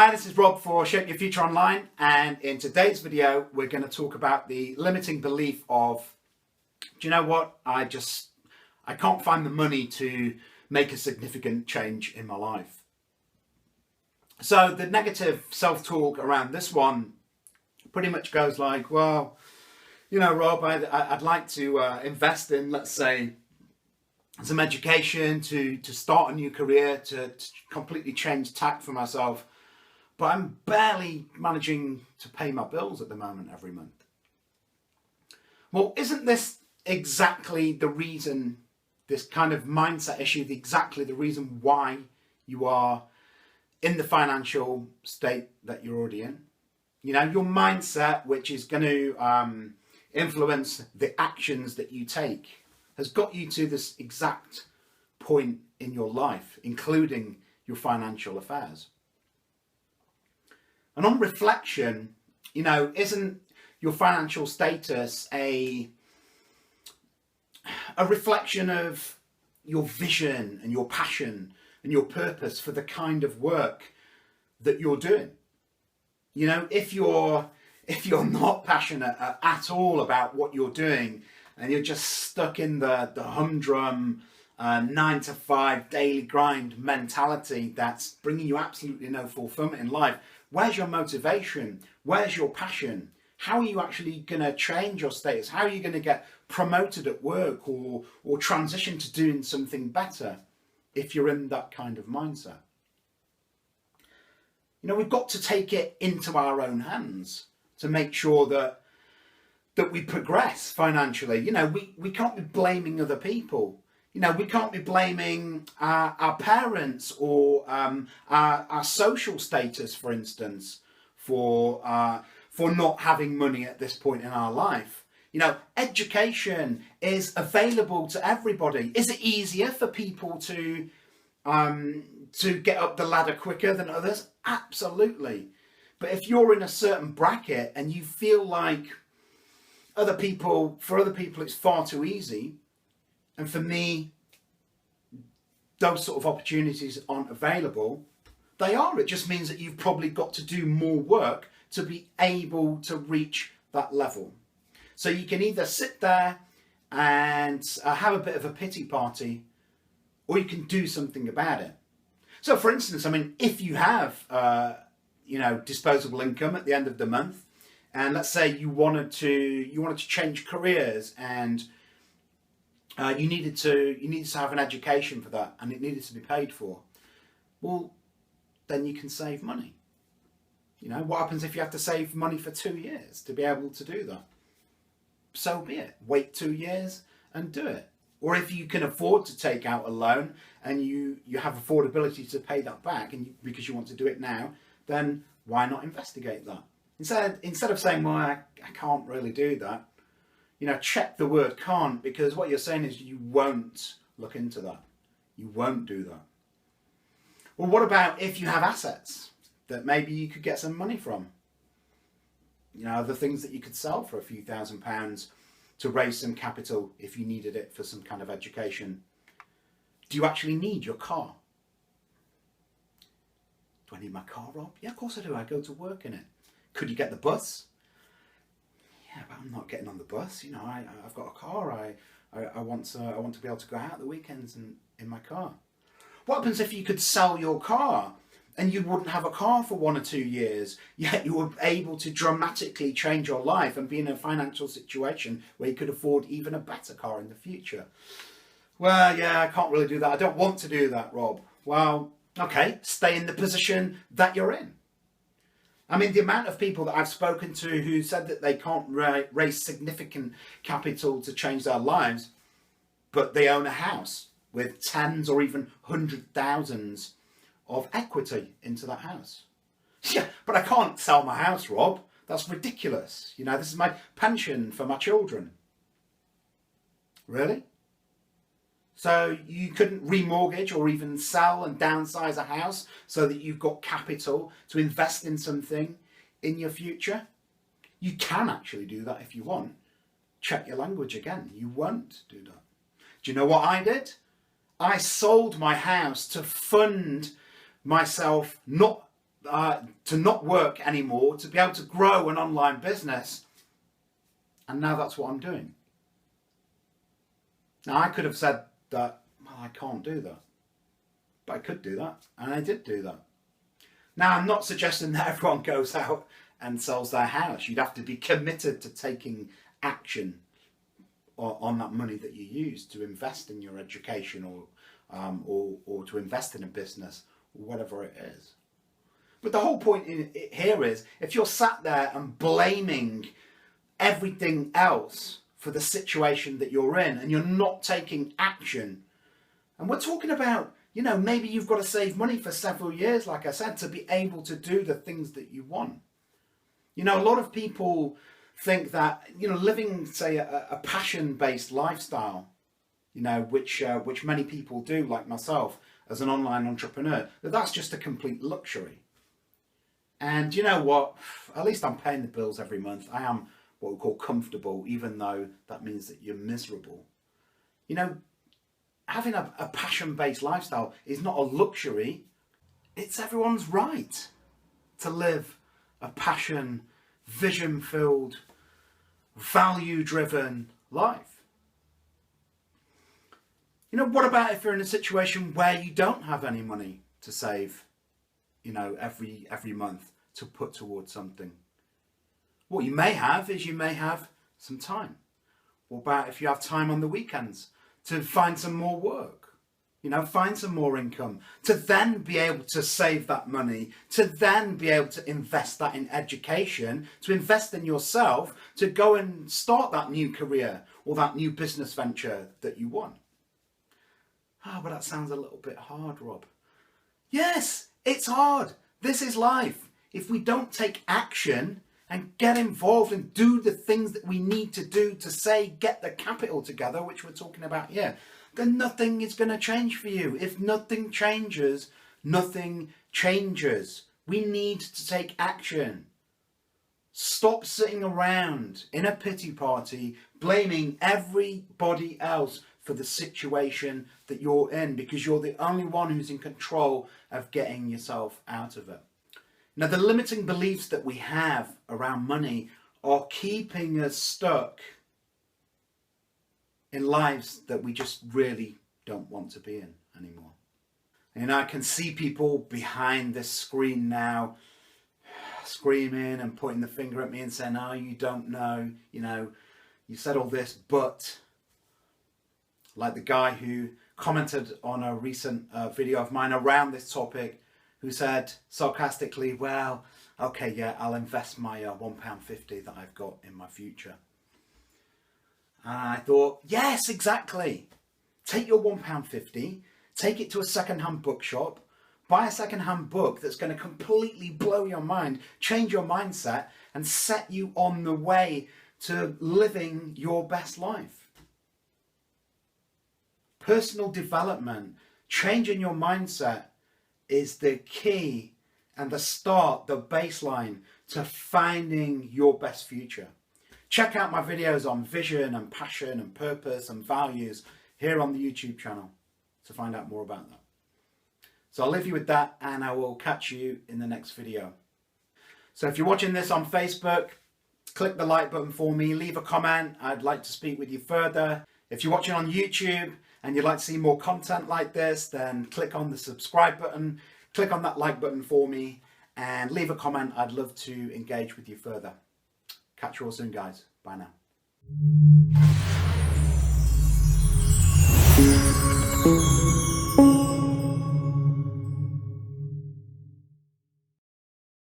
Hi, this is Rob for Shape Your Future Online, and in today's video we're going to talk about the limiting belief of, do you know what, I can't find the money to make a significant change in my life. So the negative self-talk around this one pretty much goes like, well, you know, Rob, I'd like to invest in, let's say, some education to start a new career, to completely change tack for myself. But I'm barely managing to pay my bills at the moment every month. Well, isn't this exactly the reason, this kind of mindset issue, exactly the reason why you are in the financial state that you're already in? You know, your mindset, which is going to influence the actions that you take, has got you to this exact point in your life, including your financial affairs. And on reflection, you know, isn't your financial status a reflection of your vision and your passion and your purpose for the kind of work that you're doing? You know, if you're not passionate at all about what you're doing and you're just stuck in the humdrum 9-to-5 daily grind mentality that's bringing you absolutely no fulfillment in life, where's your motivation? Where's your passion? How are you actually going to change your status? How are you going to get promoted at work or transition to doing something better if you're in that kind of mindset? You know, we've got to take it into our own hands to make sure that we progress financially. You know, we can't be blaming other people. You know, we can't be blaming our parents or our social status, for instance, for not having money at this point in our life. You know, education is available to everybody. Is it easier for people to get up the ladder quicker than others? Absolutely. But if you're in a certain bracket and you feel like for other people it's far too easy, and for me, those sort of opportunities aren't available, they are. It just means that you've probably got to do more work to be able to reach that level. So you can either sit there and have a bit of a pity party, or you can do something about it. So for instance, I mean, if you have, disposable income at the end of the month, and let's say you wanted to change careers and you needed to have an education for that, and it needed to be paid for. Well, then you can save money. You know, what happens if you have to save money for 2 years to be able to do that? So be it. Wait 2 years and do it. Or if you can afford to take out a loan and you have affordability to pay that back, and because you want to do it now, then why not investigate that? Instead of saying, well, I can't really do that, you know, check the word can't, because what you're saying is you won't look into that. You won't do that. Well, what about if you have assets that maybe you could get some money from? You know, the things that you could sell for a few £1,000s to raise some capital if you needed it for some kind of education. Do you actually need your car? Do I need my car, Rob? Yeah, of course I do. I go to work in it. Could you get the bus? Yeah, but I'm not getting on the bus. You know, I've got a car. I want to be able to go out the weekends in my car. What happens if you could sell your car and you wouldn't have a car for 1 or 2 years, yet you were able to dramatically change your life and be in a financial situation where you could afford even a better car in the future? Well, yeah, I can't really do that. I don't want to do that, Rob. Well, okay, stay in the position that you're in. I mean, the amount of people that I've spoken to who said that they can't raise significant capital to change their lives, but they own a house with tens or even 100,000s of equity into that house. Yeah, but I can't sell my house, Rob. That's ridiculous. You know, this is my pension for my children. Really? So you couldn't remortgage or even sell and downsize a house so that you've got capital to invest in something in your future? You can actually do that if you want. Check your language again. You won't do that. Do you know what I did? I sold my house to fund myself, not to not work anymore, to be able to grow an online business. And now that's what I'm doing. Now, I could have said that, well, I can't do that. But I could do that, and I did do that. Now, I'm not suggesting that everyone goes out and sells their house. You'd have to be committed to taking action on that money that you use to invest in your education or to invest in a business, or whatever it is. But the whole point here is, if you're sat there and blaming everything else for the situation that you're in, and you're not taking action, and we're talking about, you know, maybe you've got to save money for several years, like I said, to be able to do the things that you want. You know, a lot of people think that, you know, living, say, a passion-based lifestyle, you know, which many people do, like myself, as an online entrepreneur, that's just a complete luxury. And you know what? At least I'm paying the bills every month. I am what we call comfortable, even though that means that you're miserable. You know, having a passion-based lifestyle is not a luxury. It's everyone's right to live a passion, vision-filled, value-driven life. You know, what about if you're in a situation where you don't have any money to save, you know, every month to put towards something? What you may have is you may have some time. What about if you have time on the weekends to find some more work, you know, find some more income, to then be able to save that money, to then be able to invest that in education, to invest in yourself, to go and start that new career or that new business venture that you want? Oh, but that sounds a little bit hard, Rob. Yes, it's hard. This is life. If we don't take action and get involved and do the things that we need to do to, say, get the capital together, which we're talking about here, then nothing is going to change for you. If nothing changes, nothing changes. We need to take action. Stop sitting around in a pity party blaming everybody else for the situation that you're in, because you're the only one who's in control of getting yourself out of it. Now, the limiting beliefs that we have around money are keeping us stuck in lives that we just really don't want to be in anymore. And I can see people behind this screen now screaming and pointing the finger at me and saying, oh, you don't know, you know, you said all this, but... Like the guy who commented on a recent video of mine around this topic, who said sarcastically, well, okay, yeah, I'll invest my £1.50 that I've got in my future. And I thought, yes, exactly. Take your £1.50, take it to a second-hand bookshop, buy a second-hand book that's going to completely blow your mind, change your mindset, and set you on the way to living your best life. Personal development, changing your mindset is the key and the start, the baseline to finding your best future. Check out my videos on vision and passion and purpose and values here on the YouTube channel to find out more about that. So I'll leave you with that, and I will catch you in the next video. So if you're watching this on Facebook, click the like button for me, leave a comment. I'd like to speak with you further. If you're watching on YouTube and you'd like to see more content like this, then click on the subscribe button, click on that like button for me, and leave a comment. I'd love to engage with you further. Catch you all soon, guys. Bye now.